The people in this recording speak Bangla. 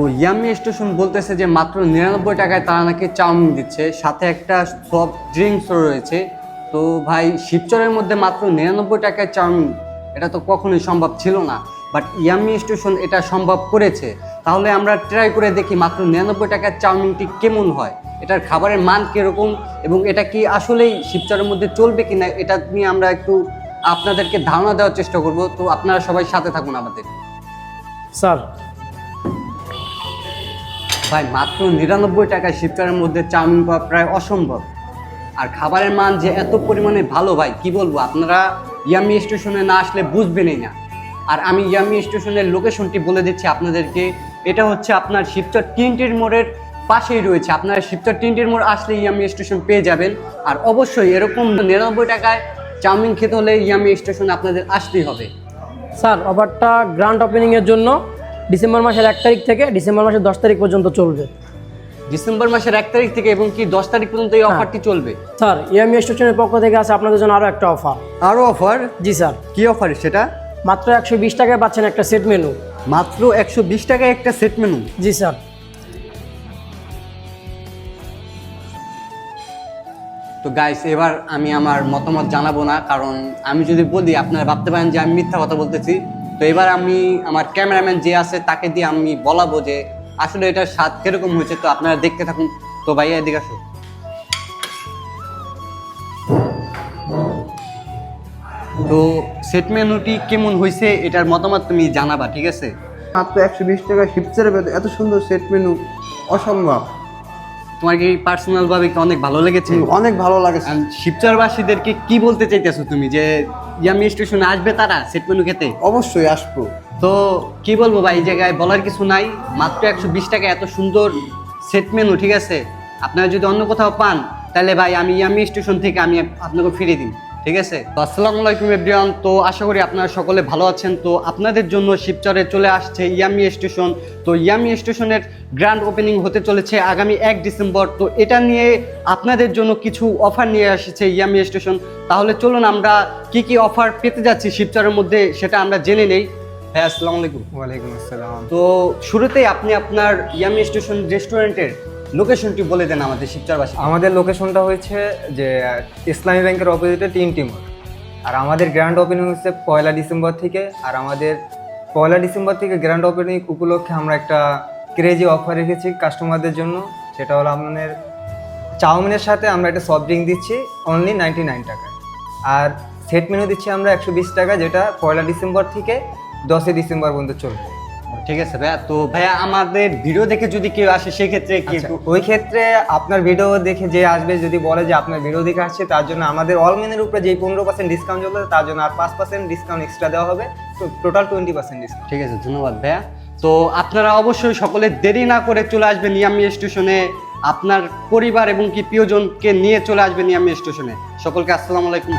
তো ইয়ামি স্টেশন বলতেছে যে মাত্র 99 টাকায় তারা নাকি চাউমিন দিচ্ছে, সাথে একটা সফট ড্রিঙ্কসও রয়েছে। তো ভাই শিবচরের মধ্যে মাত্র 99 টাকায় চাউমিন, এটা তো কখনোই সম্ভব ছিল না, বাট ইয়ামি স্টেশন এটা সম্ভব করেছে। তাহলে আমরা ট্রাই করে দেখি মাত্র 99 টাকার চাউমিনটি কেমন হয়, এটার খাবারের মান কীরকম, এবং এটা কি আসলেই শিবচরের মধ্যে চলবে কিনা এটা নিয়ে আমরা একটু আপনাদেরকে ধারণা দেওয়ার চেষ্টা করব। তো আপনারা সবাই সাথে থাকুন আমাদের। স্যার ভাই মাত্র 99 টাকায় শিবচরের মধ্যে চাউমিন পাওয়া প্রায় অসম্ভব, আর খাবারের মান যে এত পরিমাণে ভালো ভাই কি বলবো, আপনারা ইয়ামি স্টেশনে না আসলে বুঝবেনই না। আর আমি ইয়ামি স্টেশনের লোকেশনটি বলে দিচ্ছি আপনাদেরকে, এটা হচ্ছে আপনার শিবচর টিনটির মোড়ের পাশেই রয়েছে। আপনারা শিবচর টিনটির মোড় আসলে ইয়ামি স্টেশন পেয়ে যাবেন। আর অবশ্যই এরকম 99 টাকায় চাউমিন খেতে হলে ইয়ামি স্টেশনে আপনাদের আসতেই হবে। স্যার অফারটা গ্র্যান্ড ওপেনিংয়ের জন্য ডিসেম্বর মাসের 1 তারিখ থেকে ডিসেম্বর মাসের 10 তারিখ পর্যন্ত চলবে। ডিসেম্বর মাসের 1 তারিখ থেকে এবং কি 10 তারিখ পর্যন্ত এই অফারটি চলবে। স্যার ইয়ামি স্টেশনের পক্ষ থেকে আছে আপনাদের জন্য আরও একটা অফার। আরও অফার? জি স্যার। কি অফার সেটা? মাত্র 120 টাকায় পাচ্ছেন একটা সেট মেনু। মাত্র 120 টাকায় একটা সেট মেনু? জি স্যার। তো গাইস এবার আমি আমার মতামত জানাবো না, কারণ আমি যদি বলি আপনারা ভাবতে পারেন যে আমি মিথ্যা কথা বলতেছি। তো এবার আমি আমার ক্যামেরাম্যান যে আছে তাকে দিয়ে আমি বলাবো যে আসলে এটার স্বাদ কিরকম হয়েছে। তো আপনারা দেখতে থাকুন। তো ভাইয়া এদিকে আসো। তো সেট মেনুটি কেমন হয়েছে এটার মতামত তুমি জানাবা, ঠিক আছে? মাত্র 120 টাকা শিবচরের এত সুন্দর সেট মেনু অসম্ভব। তোমার কি পার্সোনালভাবে কি অনেক ভালো লেগেছে? অনেক ভালো লাগেছে। শিবচরবাসীদেরকে কি বলতে চাইতেছো তুমি, যে ইয়ামি স্টেশনে আসবে তারা সেট মেনু খেতে? অবশ্যই আসবো। তো কি বলবো ভাই, এই জায়গায় বলার কিছু নাই। মাত্র 120 টাকা এত সুন্দর সেট মেনু, ঠিক আছে? আপনারা যদি অন্য কোথাও পান তাহলে ভাই আমি ইয়ামি স্টেশন থেকে আমি আপনাকে ফিরিয়ে দিন, ঠিক আছে? তো আসসালামু আলাইকুম এভরিওয়ান। তো আশা করি আপনারা সকলে ভালো আছেন। তো আপনাদের জন্য শিবচরে চলে আসছে ইয়ামি স্টেশন। তো ইয়ামি স্টেশনের গ্র্যান্ড ওপেনিং হতে চলেছে আগামী 1 ডিসেম্বর। তো এটা নিয়ে আপনাদের জন্য কিছু অফার নিয়ে এসেছে ইয়ামি স্টেশন। তাহলে চলুন আমরা কি কি অফার পেতে যাচ্ছি শিবচরের মধ্যে সেটা আমরা জেনে নেই। হ্যাঁ আসসালামু আলাইকুম। ওয়ালাইকুম আসসালাম। তো শুরুতেই আপনি আপনার ইয়ামি স্টেশন রেস্টুরেন্টের লোকেশনটি বলে দেন আমাদের শিবচরবাসী। আমাদের লোকেশনটা হয়েছে যে ইসলামী ব্যাংকের অপোজিটে টিনটি মোড়। আর আমাদের গ্র্যান্ড ওপেনিং হচ্ছে 1 ডিসেম্বর থেকে। আর আমাদের 1 ডিসেম্বর থেকে গ্র্যান্ড ওপেনিং উপলক্ষে আমরা একটা ক্রেজি অফার রেখেছি কাস্টমারদের জন্য। সেটা হলো আপনাদের চাউমিনের সাথে আমরা একটা সফট ড্রিঙ্ক দিচ্ছি অনলি 99 টাকায়। আর সেট মেনু দিচ্ছি আমরা 120 টাকা, যেটা 1 ডিসেম্বর থেকে 10 ডিসেম্বর পর্যন্ত চলবে। ঠিক আছে ভাইয়া। তো ভাইয়া আমাদের ভিডিও দেখে যদি কেউ আসে সেক্ষেত্রে কি আচ্ছা, ওই ক্ষেত্রে আপনার ভিডিও দেখে যে আসবে, যদি বলে যে আপনার ভিডিও দেখে আসছে, তার জন্য আমাদের অল মেনুর উপরে যে 15% ডিসকাউন্ট চলবে তার জন্য আর 5% ডিসকাউন্ট এক্সট্রা দেওয়া হবে। তো টোটাল 20% ডিসকাউন্ট। ঠিক আছে, ধন্যবাদ ভাইয়া। তো আপনারা অবশ্যই সকলে দেরি না করে চলে আসবেন ইয়ামি স্টেশনে, আপনার পরিবার এবং কি প্রিয়জনকে নিয়ে চলে আসবেন ইয়ামি স্টেশনে। সকলকে আসসালামু আলাইকুম।